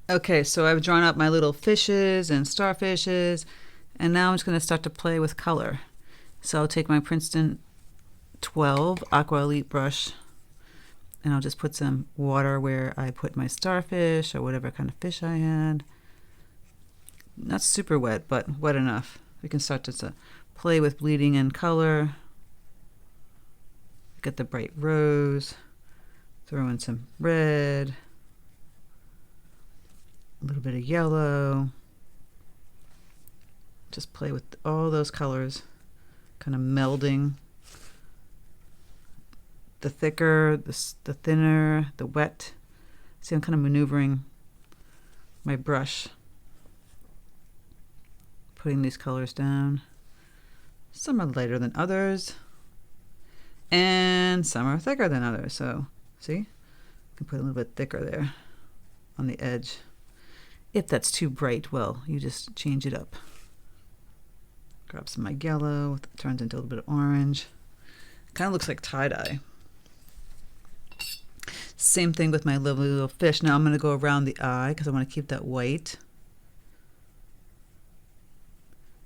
Okay, so I've drawn up my little fishes and starfishes, and now I'm just going to start to play with color. So I'll take my Princeton 12 Aqua Elite brush, and I'll just put some water where I put my starfish or whatever kind of fish I had. Not super wet, but wet enough. We can start to play with bleeding in color. Get the bright rose, throw in some red, a little bit of yellow. Just play with all those colors, kind of melding. The thicker, the thinner, the wet. See, I'm kind of maneuvering my brush, putting these colors down. Some are lighter than others, and some are thicker than others. So, see, I can put a little bit thicker there on the edge. If that's too bright, well, you just change it up. Grab some of my yellow, turns into a little bit of orange. Kind of looks like tie-dye. Same thing with my lovely little fish. Now I'm going to go around the eye because I want to keep that white.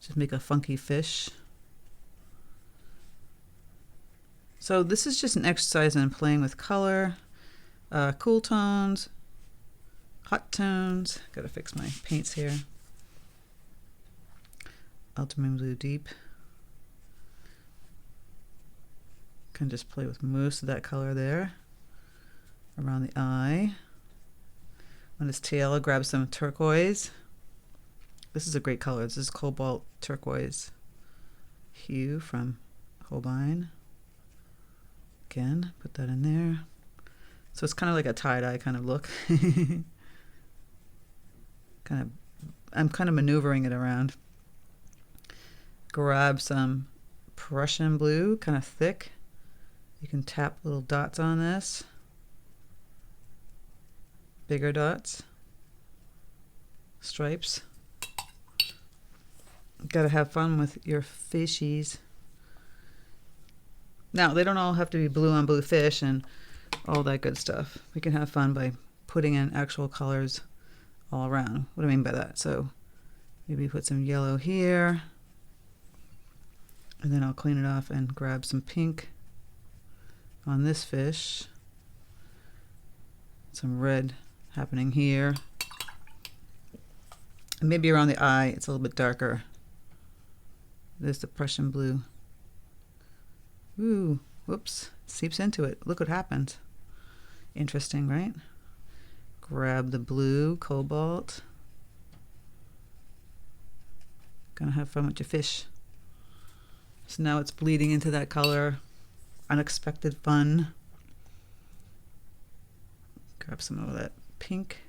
Just make a funky fish. So this is just an exercise in playing with color, cool tones, hot tones. Gotta fix my paints here. Ultramarine blue deep. Can just play with most of that color there around the eye. On his tail, I'll grab some turquoise. This is a great color. This is cobalt turquoise hue from Holbein. Again, put that in there. So it's kind of like a tie-dye kind of look. I'm kind of maneuvering it around. Grab some Prussian blue, kind of thick. You can tap little dots on this. Bigger dots. Stripes. Gotta have fun with your fishies. Now, they don't all have to be blue on blue fish and all that good stuff. We can have fun by putting in actual colors all around. What do I mean by that? So maybe put some yellow here, and then I'll clean it off and grab some pink on this fish. Some red happening here. And maybe around the eye, it's a little bit darker. There's the Prussian blue. Ooh, whoops, seeps into it. Look what happens. Interesting, right? Grab the blue, cobalt. Gonna have fun with your fish. So now it's bleeding into that color. Unexpected fun. Grab some of that pink.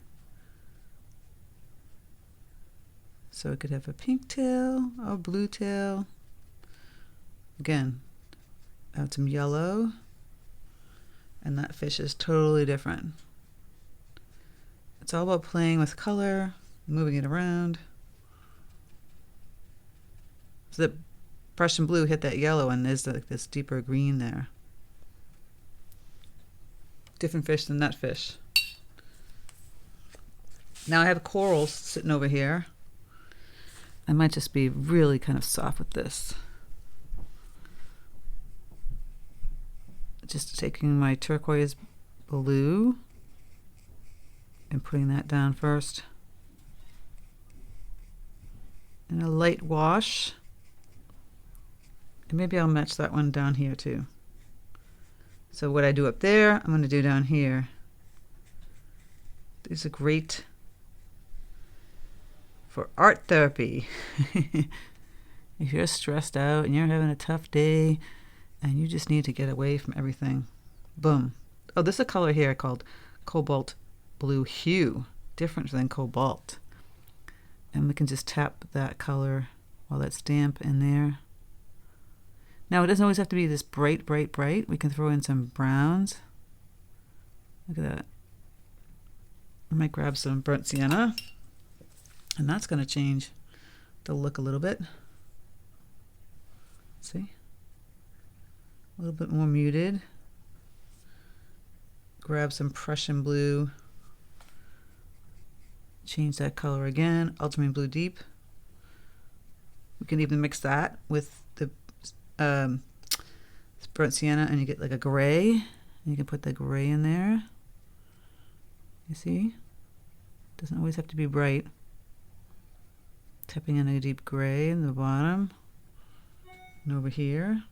So it could have a pink tail or blue tail. Again, add some yellow. And that fish is totally different. It's all about playing with color, moving it around. So the Prussian blue hit that yellow and there's like this deeper green there. Different fish than that fish. Now I have corals sitting over here. I might just be really kind of soft with this. Just taking my turquoise blue and putting that down first. And a light wash. And maybe I'll match that one down here too. So what I do up there, I'm going to do down here. These are great for art therapy. If you're stressed out and you're having a tough day and you just need to get away from everything, boom. Oh, there's a color here called cobalt blue hue, different than cobalt. And we can just tap that color while that's damp in there. Now it doesn't always have to be this bright, bright, bright. We can throw in some browns. Look at that. I might grab some burnt sienna. And that's going to change the look a little bit. See? A little bit more muted. Grab some Prussian blue. change that color again, ultramarine blue deep. We can even mix that with the burnt sienna and you get like a gray. And you can put the gray in there. You see? Doesn't always have to be bright. Tapping in a deep gray in the bottom. And over here.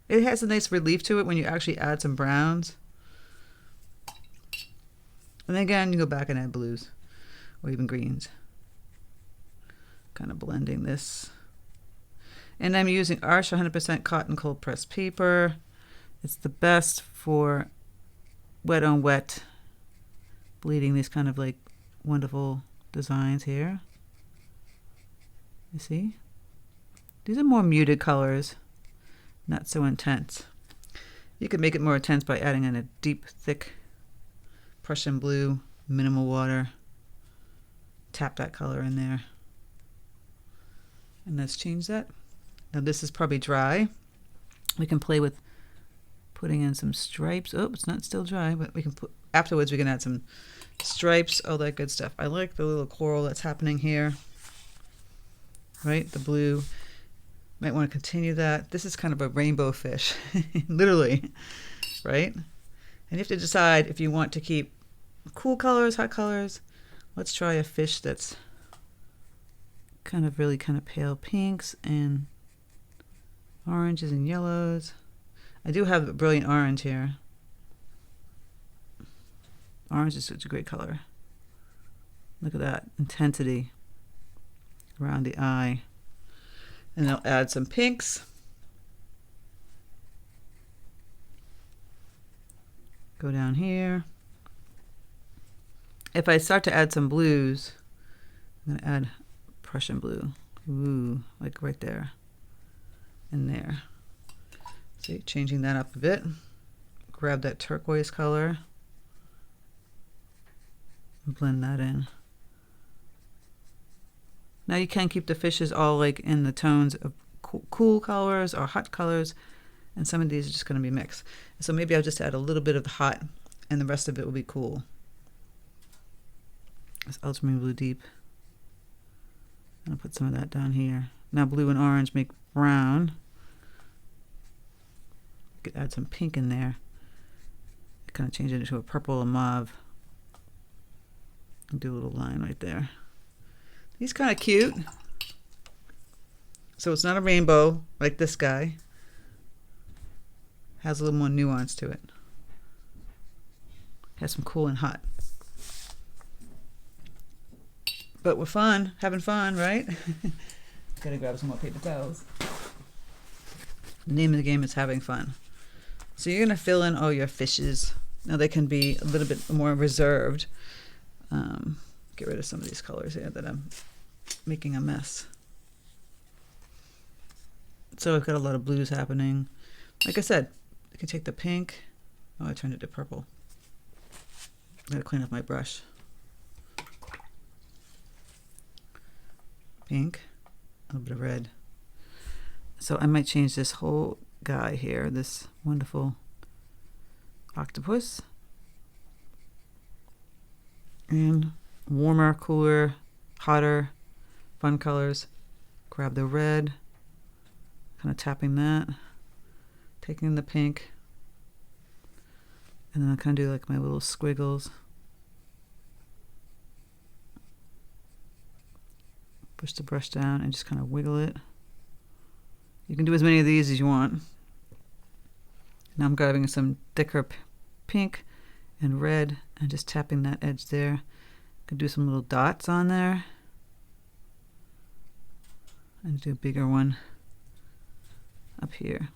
It has a nice relief to it when you actually add some browns. And then again, you go back and add blues or even greens. Kind of blending this. And I'm using Arch 100% cotton cold pressed paper. It's the best for wet on wet bleeding these kind of like wonderful designs here. You see? These are more muted colors, not so intense. You can make it more intense by adding in a deep, thick Prussian blue, minimal water. Tap that color in there. And let's change that. Now this is probably dry. We can play with putting in some stripes. Oh, it's not still dry, but we can put, afterwards we can add some stripes, all that good stuff. I like the little coral that's happening here. Right, the blue. Might want to continue that. This is kind of a rainbow fish, literally, right? And you have to decide if you want to keep cool colors, hot colors. Let's try a fish that's kind of really kind of pale pinks and oranges and yellows. I do have a brilliant orange here. Orange is such a great color. Look at that intensity around the eye. And I'll add some pinks. Go down here. If I start to add some blues, I'm going to add Prussian blue. Ooh, like right there and there. See, changing that up a bit. Grab that turquoise color and blend that in. Now you can keep the fishes all like in the tones of cool colors or hot colors, and some of these are just going to be mixed. So maybe I'll just add a little bit of the hot and the rest of it will be cool. This ultramarine blue deep. I'll put some of that down here. Now blue and orange make brown. You could add some pink in there. Kind of change it into a purple or mauve. And do a little line right there. He's kind of cute. So it's not a rainbow like this guy. Has a little more nuance to it. Has some cool and hot. But we're fun, having fun, right? Gotta grab some more paper towels. The name of the game is having fun. So you're gonna fill in all your fishes. Now they can be a little bit more reserved. Get rid of some of these colors here that I'm making a mess. So I've got a lot of blues happening. Like I said, I can take the pink. Oh, I turned it to purple. I gotta clean up my brush. Pink, a little bit of red. So I might change this whole guy here, this wonderful octopus. And warmer, cooler, hotter, fun colors. Grab the red, kind of tapping that, taking the pink, and then I'll kind of do like my little squiggles. Push the brush down and just kind of wiggle it. You can do as many of these as you want. Now I'm grabbing some thicker pink and red and just tapping that edge there. Could do some little dots on there. And do a bigger one up here.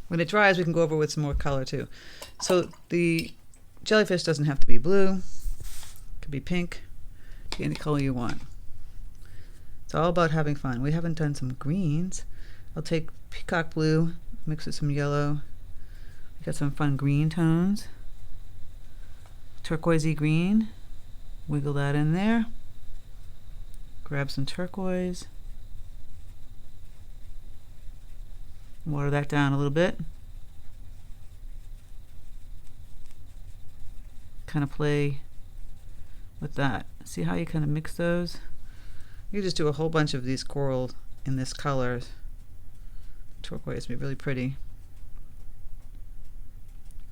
When it dries, we can go over with some more color too. So the jellyfish doesn't have to be blue. It could be pink. Any color you want. It's all about having fun. We haven't done some greens. I'll take peacock blue, mix with some yellow. We got some fun green tones. Turquoisey green. Wiggle that in there. Grab some turquoise. Water that down a little bit. kind of play with that. See how you kind of mix those? You just do a whole bunch of these coral in this color. Turquoise would be really pretty.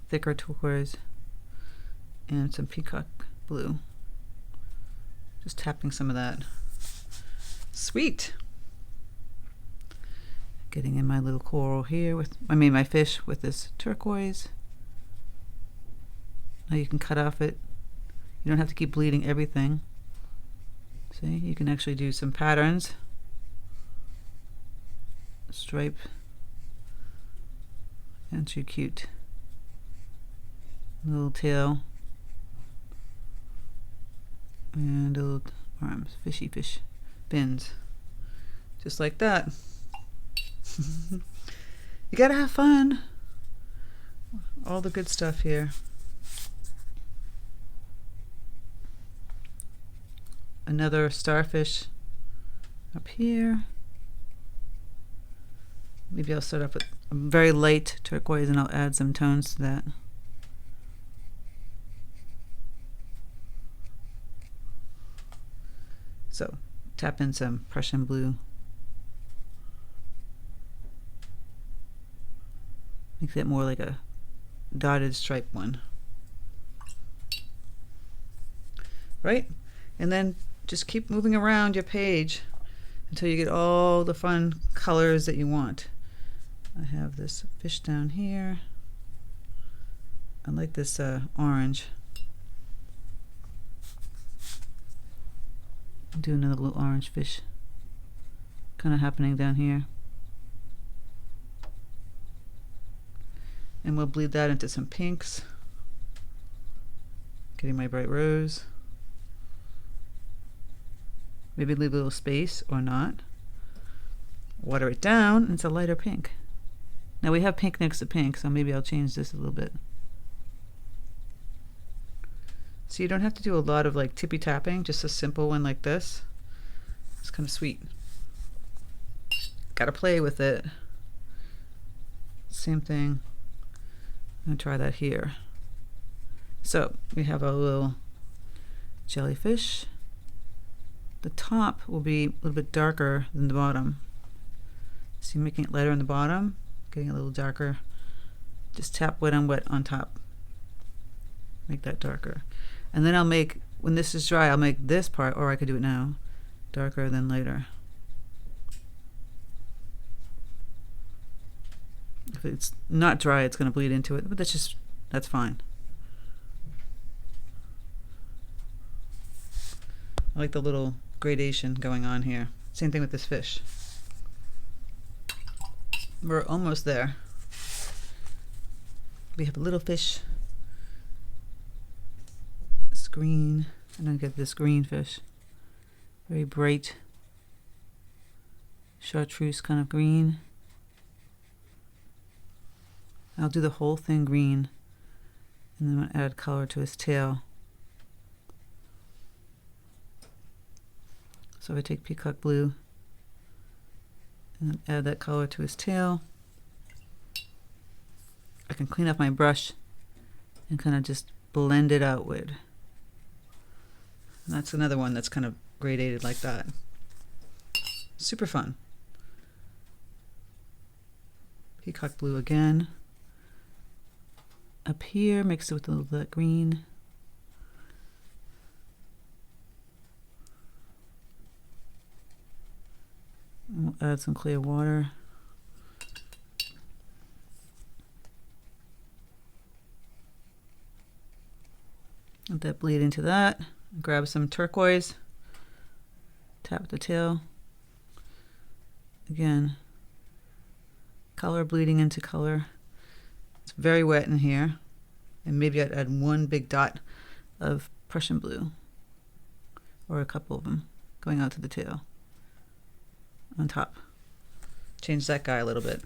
Thicker turquoise and some peacock blue. Just tapping some of that. Sweet. Getting in my little coral here with, my fish with this turquoise. Now you can cut off it. You don't have to keep bleeding everything. See, you can actually do some patterns. Stripe. And too cute. Little tail. And a little arms, fishy fish fins. Just like that. You gotta have fun. All the good stuff here. Another starfish up here. Maybe I'll start off with a very light turquoise and I'll add some tones to that. So tap in some Prussian blue. Make that more like a dotted stripe one. Right? And then just keep moving around your page until you get all the fun colors that you want. I have this fish down here. I like this orange. Do another little orange fish kind of happening down here. And we'll bleed that into some pinks. Getting my bright rose. Maybe leave a little space or not. Water it down and it's a lighter pink. Now we have pink next to pink, so maybe I'll change this a little bit. So you don't have to do a lot of like tippy tapping, just a simple one like this. It's kind of sweet. Gotta play with it. Same thing. I'm gonna try that here. So we have a little jellyfish. The top will be a little bit darker than the bottom. See, making it lighter on the bottom, getting a little darker. Just tap wet on wet on top. Make that darker. And then I'll make, when this is dry, I'll make this part, or I could do it now, darker than lighter. If it's not dry, it's going to bleed into it, but that's fine. I like the little gradation going on here. Same thing with this fish. We're almost there. We have a little fish. It's green. I'm going to get this green fish. Very bright. Chartreuse kind of green. I'll do the whole thing green. And then I'm going to add color to his tail. So I take peacock blue and add that color to his tail. I can clean up my brush and kind of just blend it outward. And that's another one that's kind of gradated like that. Super fun. Peacock blue again. Up here, mix it with a little bit of green. We'll add some clear water. Let that bleed into that. Grab some turquoise. Tap the tail. Again, color bleeding into color. It's very wet in here. And maybe I'd add one big dot of Prussian blue. Or a couple of them going out to the tail. On top. Change that guy a little bit.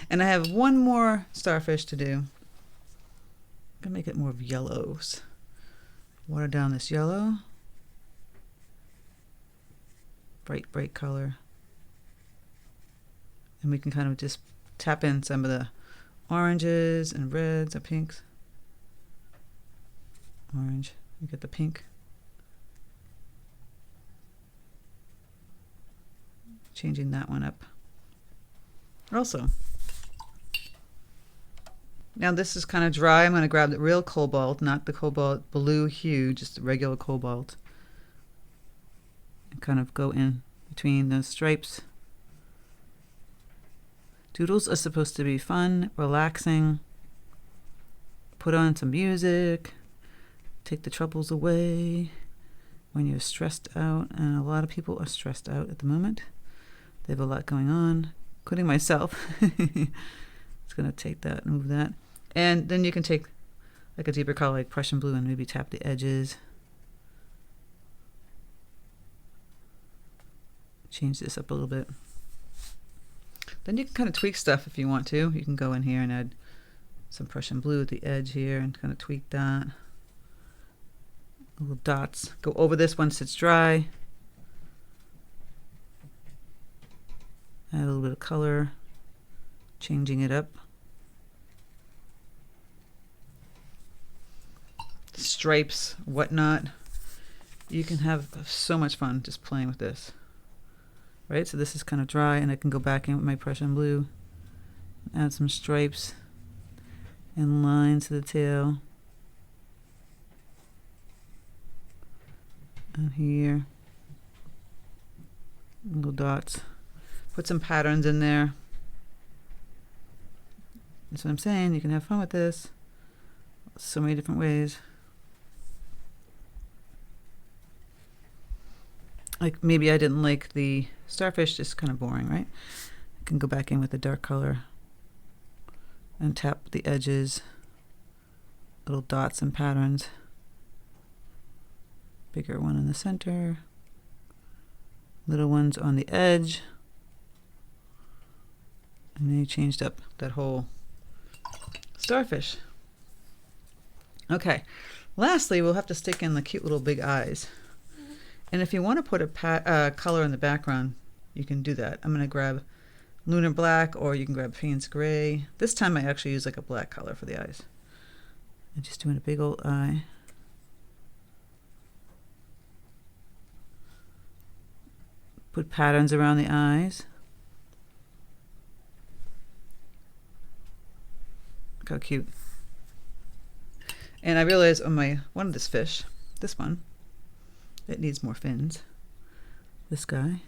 And I have one more starfish to do. I'm gonna make it more of yellows. Water down this yellow. Bright, bright color. And we can kind of just tap in some of the oranges and reds and pinks. orange. You get the pink. Changing that one up. Also, now this is kind of dry. I'm going to grab the real cobalt, not the cobalt blue hue, just the regular cobalt, and kind of go in between those stripes. Doodles are supposed to be fun, relaxing, put on some music, take the troubles away when you're stressed out, and a lot of people are stressed out at the moment. They have a lot going on, including myself. It's going to take that, move that. And then you can take like a deeper color like Prussian blue and maybe tap the edges. Change this up a little bit. Then you can kind of tweak stuff if you want to. You can go in here and add some Prussian blue at the edge here and kind of tweak that. Little dots. Go over this once it's dry. Add a little bit of color, changing it up. Stripes, whatnot. You can have so much fun just playing with this. Right, so this is kind of dry, and I can go back in with my Prussian blue, add some stripes and lines to the tail. And here, little dots. Put some patterns in there. That's what I'm saying. You can have fun with this. So many different ways. Like maybe I didn't like the starfish, just kind of boring, right? I can go back in with a dark color and tap the edges, little dots and patterns. Bigger one in the center, little ones on the edge. And then you changed up that whole starfish. Okay, lastly, we'll have to stick in the cute little big eyes. And if you want to put a color in the background, you can do that. I'm going to grab Lunar Black, or you can grab Payne's Gray. This time I actually use like a black color for the eyes. I'm just doing a big old eye. Put patterns around the eyes. Look how cute. And I realized on one of this fish, this one, it needs more fins. This guy.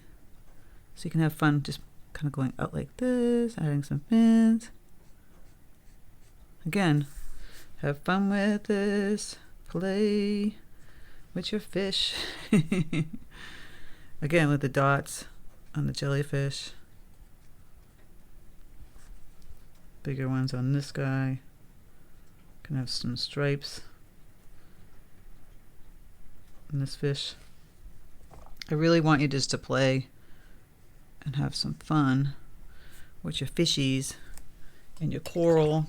So you can have fun just kind of going out like this, adding some fins. Again, have fun with this. Play with your fish. Again, with the dots on the jellyfish. Bigger ones on this guy. Can have some stripes on this fish. I really want you just to play and have some fun with your fishies and your coral.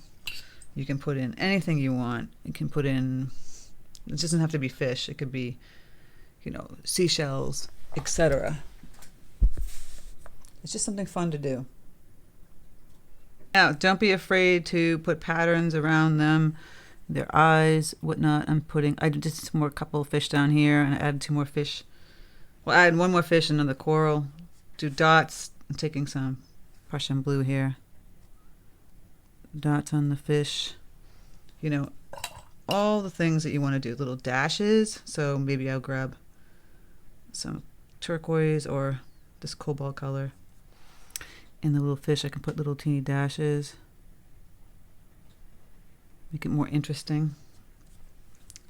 You can put in anything you want. You can put in, it doesn't have to be fish. It could be, you know, seashells, etc. It's just something fun to do. Now, don't be afraid to put patterns around them, their eyes, whatnot. I did some more couple of fish down here, and I added 2 more fish. Well, I add 1 more fish and another coral. Do dots. I'm taking some Prussian blue here. Dots on the fish. You know, all the things that you want to do. Little dashes. So maybe I'll grab some turquoise or this cobalt color. In the little fish, I can put little teeny dashes. Make it more interesting.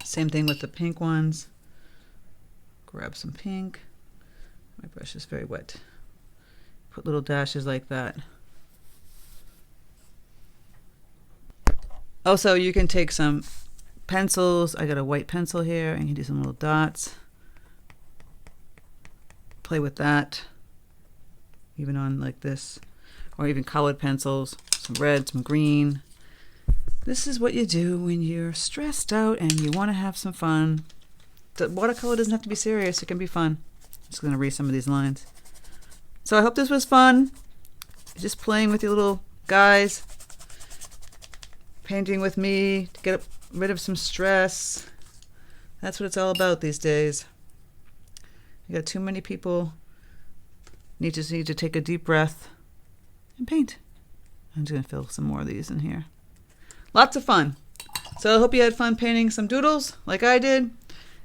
Same thing with the pink ones. Grab some pink. My brush is very wet. Put little dashes like that. Also, you can take some pencils. I got a white pencil here, and you can do some little dots. Play with that. Even on like this, or even colored pencils, some red, some green. This is what you do when you're stressed out and you want to have some fun. The watercolor doesn't have to be serious, it can be fun. I'm just going to read some of these lines. So I hope this was fun. Just playing with your little guys, painting with me to get rid of some stress. That's what it's all about these days. You got too many people need to take a deep breath and paint. I'm just going to fill some more of these in here. Lots of fun. So I hope you had fun painting some doodles like I did.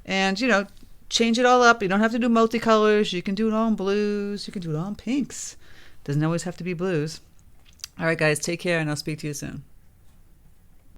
And, you know, change it all up. You don't have to do multicolors. You can do it all in blues. You can do it all in pinks. Doesn't always have to be blues. All right, guys, take care, and I'll speak to you soon.